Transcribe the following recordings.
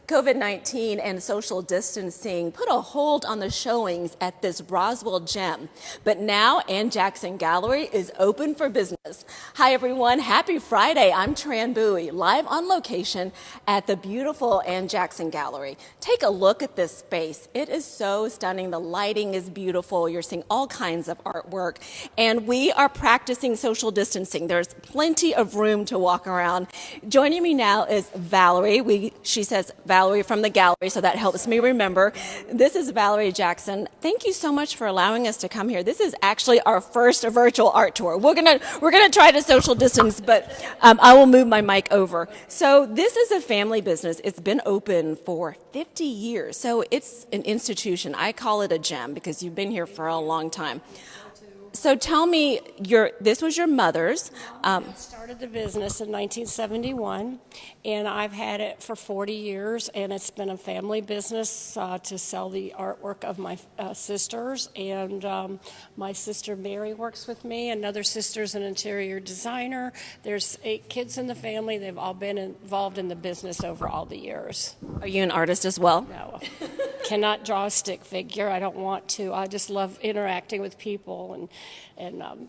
COVID-19 and social distancing put a hold on the showings at this Roswell gem. But now Ann Jackson Gallery is open for business. Hi everyone, happy Friday. I'm Tran Bui, live on location at the beautiful Ann Jackson Gallery. Take a look at this space. It is so stunning. The lighting is beautiful. You're seeing all kinds of artwork. And we are practicing social distancing. There's plenty of room to walk around. Joining me now is Valerie. She says Valerie from the gallery, so that helps me remember. This is Valerie Jackson. Thank you so much for allowing us to come here. This is actually our first virtual art tour. We're gonna try to social distance, but I will move my mic over. So this is a family business. It's been open for 50 years, so it's an institution. I call it a gem because you've been here for a long time. So tell me, this was your mother's. I started the business in 1971, and I've had it for 40 years, and it's been a family business to sell the artwork of my sisters, and my sister Mary works with me. Another sister's an interior designer. There's 8 kids in the family. They've all been involved in the business over all the years. Are you an artist as well? No. Cannot draw a stick figure. I don't want to. I just love interacting with people and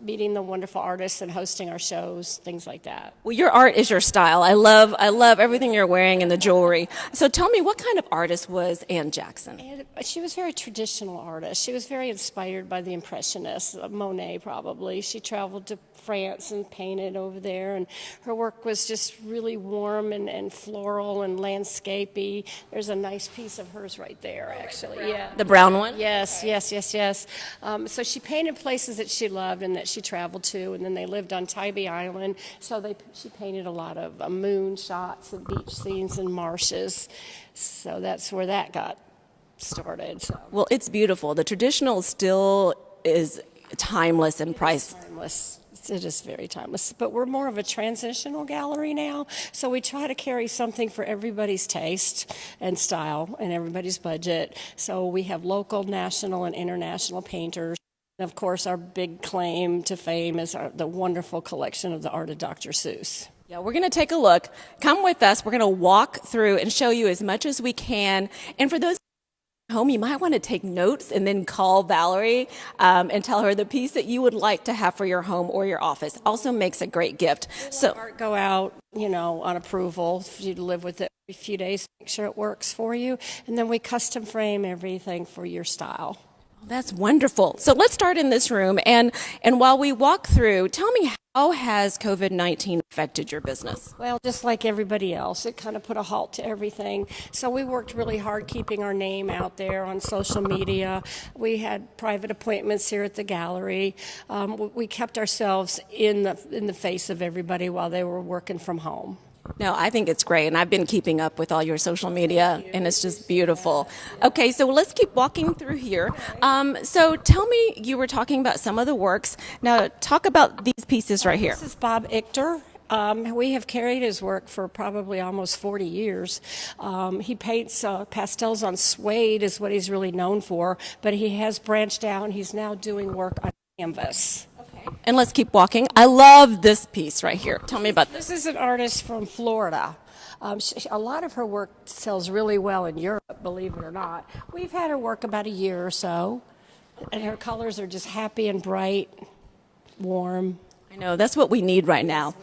meeting the wonderful artists and hosting our shows, things like that. Well, your art is your style. I love everything you're wearing and the jewelry. So tell me, what kind of artist was Ann Jackson? She was a very traditional artist. She was very inspired by the Impressionists, Monet probably. She traveled to France and painted over there, and her work was just really warm and floral and landscapey. There's a nice piece of hers right there, actually. Yeah, the brown one? Yes. So she painted places that she loved and that she traveled to, and then they lived on Tybee Island, so she painted a lot of moon shots and beach scenes and marshes. So that's where that got started. So. Well, it's beautiful. The traditional still is timeless in price. Timeless. It is very timeless, but we're more of a transitional gallery now, so we try to carry something for everybody's taste and style and everybody's budget. So we have local, national, and international painters. And of course, our big claim to fame is the wonderful collection of the art of Dr. Seuss. Yeah, we're going to take a look. Come with us. We're going to walk through and show you as much as we can. And for those home, you might want to take notes and then call Valerie and tell her the piece that you would like to have for your home or your office. Also makes a great gift. So art go out, on approval for you to live with it for a few days, make sure it works for you, and then we custom frame everything for your style. That's wonderful. So let's start in this room, and while we walk through, tell me, how has COVID-19 affected your business? Well, just like everybody else, it kind of put a halt to everything. So we worked really hard keeping our name out there on social media. We had private appointments here at the gallery. We kept ourselves in the face of everybody while they were working from home. No, I think it's great, and I've been keeping up with all your social media, and it's just beautiful. Okay, so let's keep walking through here. So tell me, you were talking about some of the works. Now, talk about these pieces right here. This is Bob Ector. We have carried his work for probably almost 40 years. He paints pastels on suede is what he's really known for, but he has branched out, and he's now doing work on canvas. And let's keep walking. I love this piece right here. Tell me about this. This is an artist from Florida. A lot of her work sells really well in Europe, believe it or not. We've had her work about a year or so, and her colors are just happy and bright, warm. I know, that's what we need right now.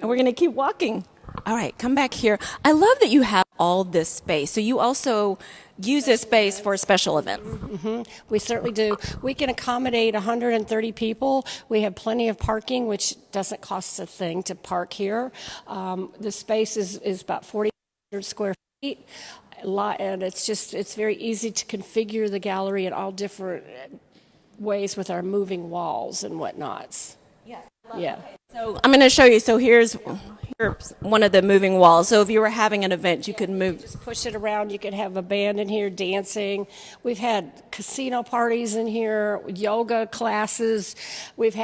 And we're going to keep walking. All right, come back here. I love that you have all this space. So you also use this space for special events. Mm-hmm. We certainly do. We can accommodate 130 people. We have plenty of parking, which doesn't cost a thing to park here. The space is about 4,000 square feet. And it's very easy to configure the gallery in all different ways with our moving walls and whatnots. Yeah. So I'm going to show you. So here's one of the moving walls. So if you were having an event, you could move. Just push it around. You could have a band in here dancing. We've had casino parties in here, yoga classes. We've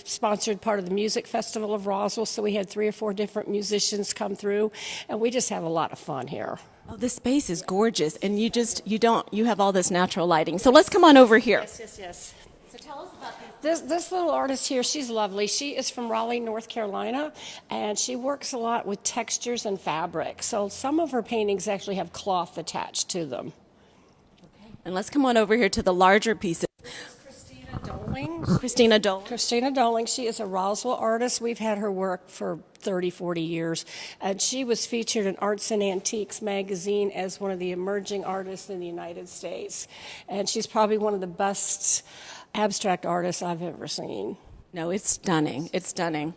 sponsored part of the music festival of Roswell, so we had 3 or 4 different musicians come through, and we just have a lot of fun here. Oh, this space is gorgeous, and you have all this natural lighting. So let's come on over here. Yes. So tell us about these This little artist here, she's lovely. She is from Raleigh, North Carolina, and she works a lot with textures and fabric. So some of her paintings actually have cloth attached to them. And let's come on over here to the larger pieces. Christina Doling. Christina Doling, she is a Roswell artist. We've had her work for 30, 40 years. And she was featured in Arts and Antiques magazine as one of the emerging artists in the United States. And she's probably one of the best abstract artists I've ever seen. No, it's stunning. It's stunning.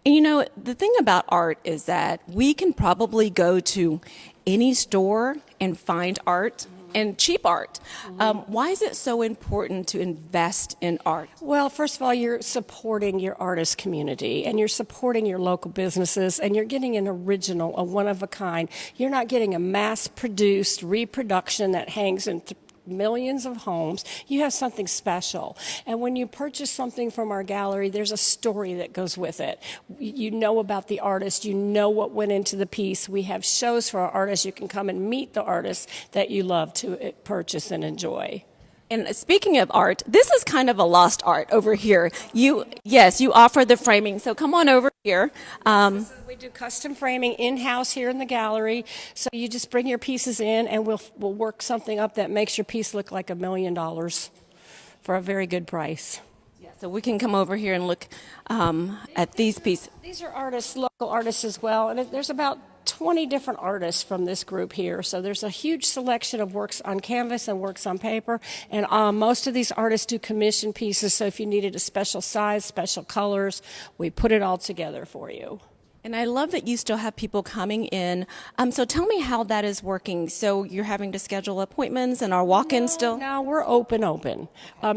And you know, the thing about art is that we can probably go to any store and find art. And cheap art. Why is it so important to invest in art? Well, first of all, you're supporting your artist community, and you're supporting your local businesses, and you're getting an original, a one-of-a-kind. You're not getting a mass-produced reproduction that hangs in millions of homes. You have something special. And when you purchase something from our gallery, there's a story that goes with it. You know about the artist. You know what went into the piece. We have shows for our artists. You can come and meet the artists that you love to purchase and enjoy. And speaking of art, this is kind of a lost art over here. You offer the framing, so come on over here. We do custom framing in-house here in the gallery. So you just bring your pieces in, and we'll work something up that makes your piece look like $1 million for a very good price. Yeah, so we can come over here and look at these pieces. These are artists, local artists as well, and there's about 20 different artists from this group here. So there's a huge selection of works on canvas and works on paper. And most of these artists do commission pieces. So if you needed a special size, special colors, we put it all together for you. And I love that you still have people coming in. So tell me how that is working. So you're having to schedule appointments and are walk-ins still? No, we're open.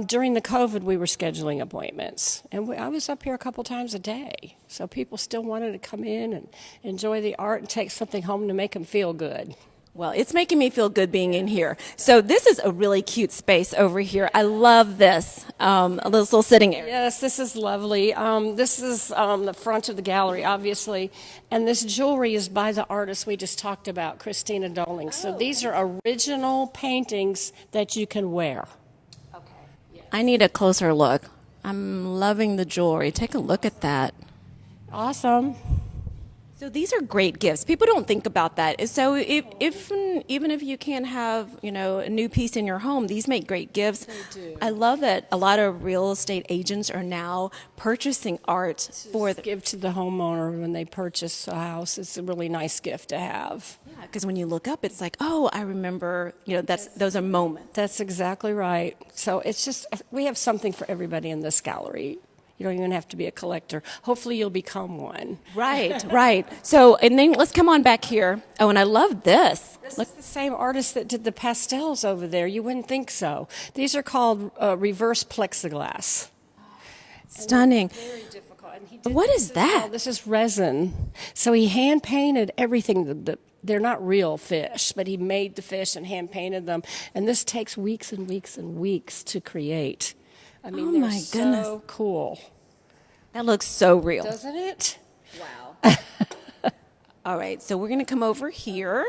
During the COVID, we were scheduling appointments. And I was up here a couple times a day. So people still wanted to come in and enjoy the art and take something home to make them feel good. Well, it's making me feel good being in here. So this is a really cute space over here. I love this, this little sitting area. Yes, this is lovely. This is the front of the gallery, obviously. And this jewelry is by the artist we just talked about, Christina Doling. So these are original paintings that you can wear. Okay. Yeah. I need a closer look. I'm loving the jewelry. Take a look at that. Awesome. So these are great gifts. People don't think about that. So even if you can't have, a new piece in your home, these make great gifts. They do. I love that a lot of real estate agents are now purchasing art for the give to the homeowner when they purchase a house. It's a really nice gift to have. Yeah, because when you look up, it's like, oh, I remember, those are moments. That's exactly right. So it's just, we have something for everybody in this gallery. You don't even have to be a collector. Hopefully you'll become one. Right. So, and then let's come on back here. Oh, and I love this. This is the same artist that did the pastels over there. You wouldn't think so. These are called reverse plexiglass. Stunning. Very difficult. What is that? This is resin. So he hand painted everything. They're not real fish, but he made the fish and hand painted them. And this takes weeks and weeks and weeks to create. I mean, oh my goodness. So cool. That looks so real. Doesn't it? Wow. All right, so we're going to come over here.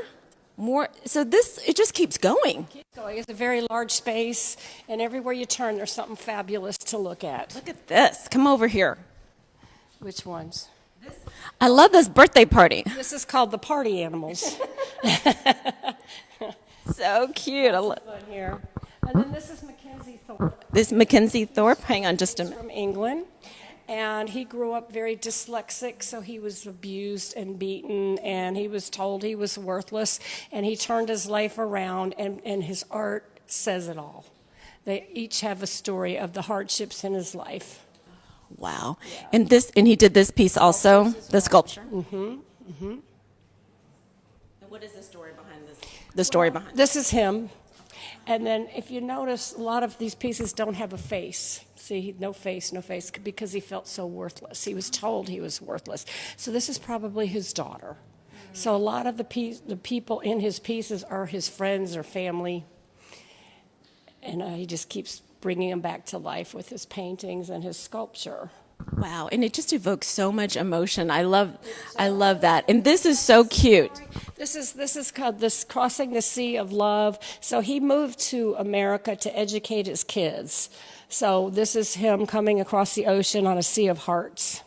So it just keeps going. It's a very large space, and everywhere you turn, there's something fabulous to look at. Look at this. Come over here. Which ones? I love this birthday party. This is called the Party Animals. So cute. Here. And then this is Mackenzie Thorpe. This Mackenzie Thorpe? Hang on just a minute. From England. And he grew up very dyslexic, so he was abused and beaten, and he was told he was worthless. And he turned his life around, and his art says it all. They each have a story of the hardships in his life. Wow. Yeah. And he did this piece also, the sculpture? Mm-hmm. Mm-hmm. And what is the story behind this? The story behind this is him. And then if you notice, a lot of these pieces don't have a face. See, no face, because he felt so worthless. He was told he was worthless. So this is probably his daughter. Mm-hmm. So a lot of the people in his pieces are his friends or family. And he just keeps bringing them back to life with his paintings and his sculpture. Wow, and it just evokes so much emotion. I love that. And this is so cute. This is called this Crossing the Sea of Love. So he moved to America to educate his kids. So this is him coming across the ocean on a sea of hearts.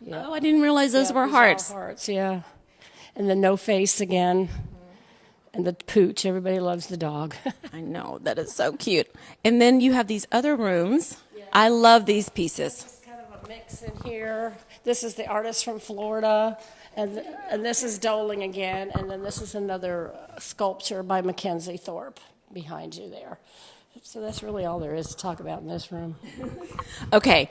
Yeah. Oh, I didn't realize those were these hearts. Are all hearts, yeah. And the no face again. And the pooch. Everybody loves the dog. I know, that is so cute. And then you have these other rooms. Yeah. I love these pieces. It's kind of a mix in here. This is the artist from Florida. And this is Doling again. And then this is another sculpture by Mackenzie Thorpe behind you there. So that's really all there is to talk about in this room. Okay,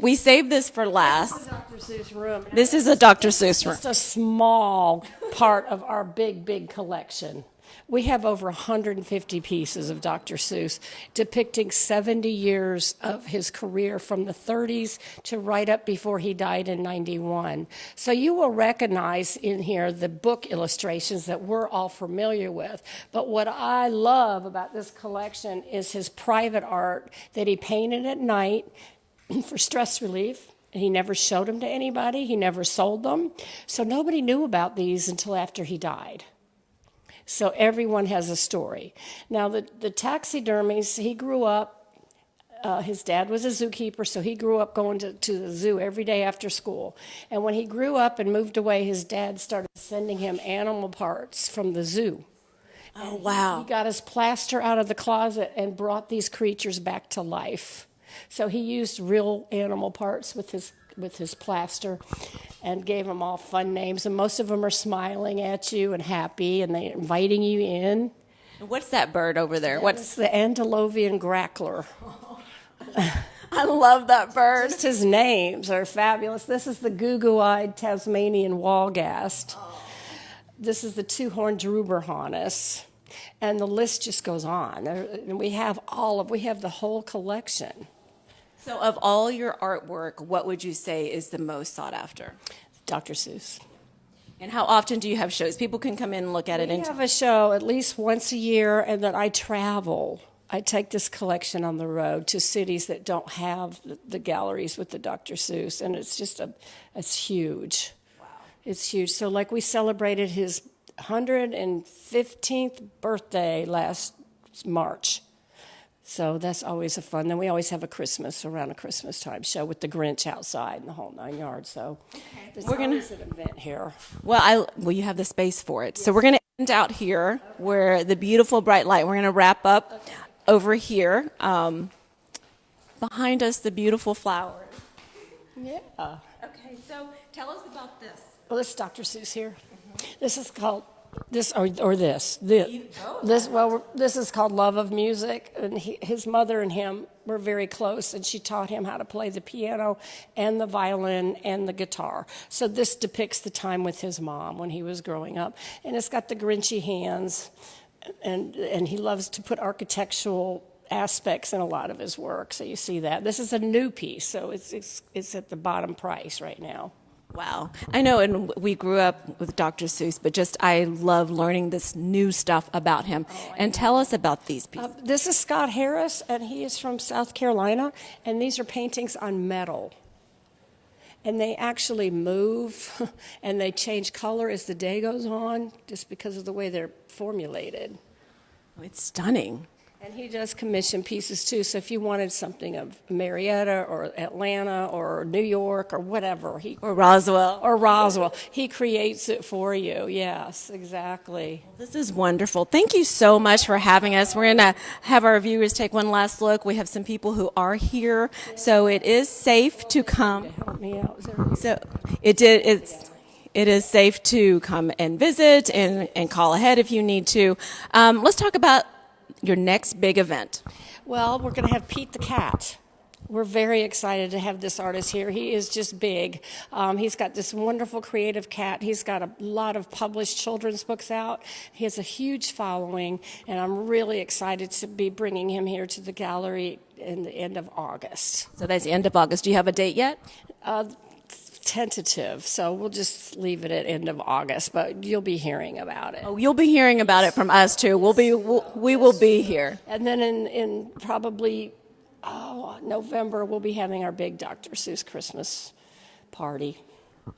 we saved this for last. This is a Dr. Seuss room. This is a Dr. Seuss room. Just a small part of our big collection. We have over 150 pieces of Dr. Seuss depicting 70 years of his career from the 30s to right up before he died in 91. So you will recognize in here the book illustrations that we're all familiar with. But what I love about this collection is his private art that he painted at night for stress relief. And he never showed them to anybody. He never sold them. So nobody knew about these until after he died. So everyone has a story. Now, the taxidermies, he grew up, his dad was a zookeeper, so he grew up going to the zoo every day after school. And when he grew up and moved away, his dad started sending him animal parts from the zoo. Oh, wow. He got his plaster out of the closet and brought these creatures back to life. So he used real animal parts with his plaster and gave them all fun names. And most of them are smiling at you and happy, and they're inviting you in. What's that bird over there? What's the Antilovian grackler? I love that bird. Just his names are fabulous. This is the goo-goo-eyed Tasmanian wallgast. Oh. This is the two-horned Ruberhanus. And the list just goes on. And we have the whole collection. So of all your artwork, what would you say is the most sought after? Dr. Seuss. And how often do you have shows? People can come in and look at it. We have a show at least once a year, and then I travel. I take this collection on the road to cities that don't have the galleries with the Dr. Seuss, and it's huge. Wow. It's huge. So like we celebrated his 115th birthday last March. So that's always a fun. Then we always have around a Christmas time show with the Grinch outside and the whole 9 yards. So there's always an event here. Well, you have the space for it. Yes. So we're going to end out here where the beautiful bright light. We're going to wrap up over here. Behind us, the beautiful flowers. Yeah. Okay, so tell us about this. Well, this is Dr. Seuss here. Mm-hmm. This is called... This or this. This is called Love of Music, and his mother and him were very close, and she taught him how to play the piano and the violin and the guitar. So this depicts the time with his mom when he was growing up, and it's got the Grinchy hands, and he loves to put architectural aspects in a lot of his work. So you see that. This is a new piece, so it's at the bottom price right now. Wow. I know, and we grew up with Dr. Seuss, but I love learning this new stuff about him. And tell us about these pieces. This is Scott Harris, and he is from South Carolina, and these are paintings on metal. And they actually move, and they change color as the day goes on, just because of the way they're formulated. It's stunning. And he does commission pieces, too. So if you wanted something of Marietta or Atlanta or New York or whatever. Or Roswell. He creates it for you. Yes, exactly. Well, this is wonderful. Thank you so much for having us. We're going to have our viewers take one last look. We have some people who are here, so it is safe to come. Help me out. So it is safe to come and visit and call ahead if you need to. Let's talk about your next big event. Well, we're going to have Pete the Cat. We're very excited to have this artist here. He is just big. He's got this wonderful creative cat. He's got a lot of published children's books out. He has a huge following, and I'm really excited to be bringing him here to the gallery in the end of August. So that's the end of August. Do you have a date yet? Tentative, so we'll just leave it at end of August, but you'll be hearing about it. Oh, you'll be hearing about it from us too. We will be here. And then in probably November, we'll be having our big Dr. Seuss Christmas party.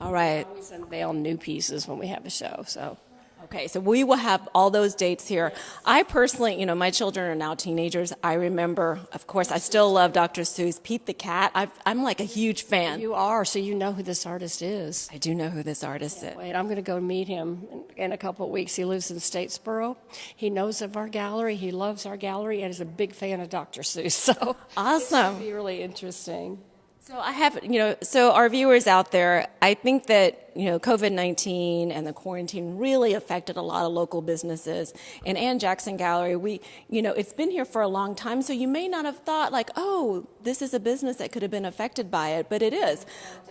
All right. We always unveil new pieces when we have a show. So. Okay, so we will have all those dates here. I personally, my children are now teenagers. I remember, of course, I still love Dr. Seuss, Pete the Cat. I'm like a huge fan. You are, so you know who this artist is. I do know who this artist is. Wait, I'm going to go meet him in a couple of weeks. He lives in Statesboro. He knows of our gallery. He loves our gallery and is a big fan of Dr. Seuss. So Awesome. It'll be really interesting. So I have, so our viewers out there, I think that, COVID-19 and the quarantine really affected a lot of local businesses. And Ann Jackson Gallery, it's been here for a long time, so you may not have thought like, oh, this is a business that could have been affected by it, but it is.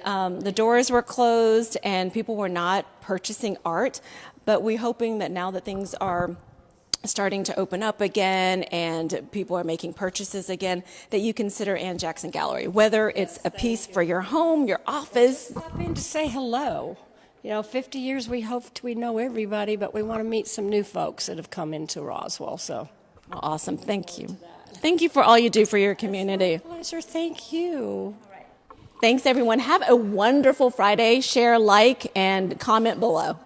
The doors were closed and people were not purchasing art, but we're hoping that now that things are starting to open up again and people are making purchases again, that you consider Ann Jackson Gallery, whether it's a piece for your home, your office. Stop in to say hello. 50 years we hoped we know everybody, but we want to meet some new folks that have come into Roswell. So, well, awesome. Thank you. Thank you for all you do for your community. Pleasure. Thank you. Thanks, everyone. Have a wonderful Friday. Share, like, and comment below.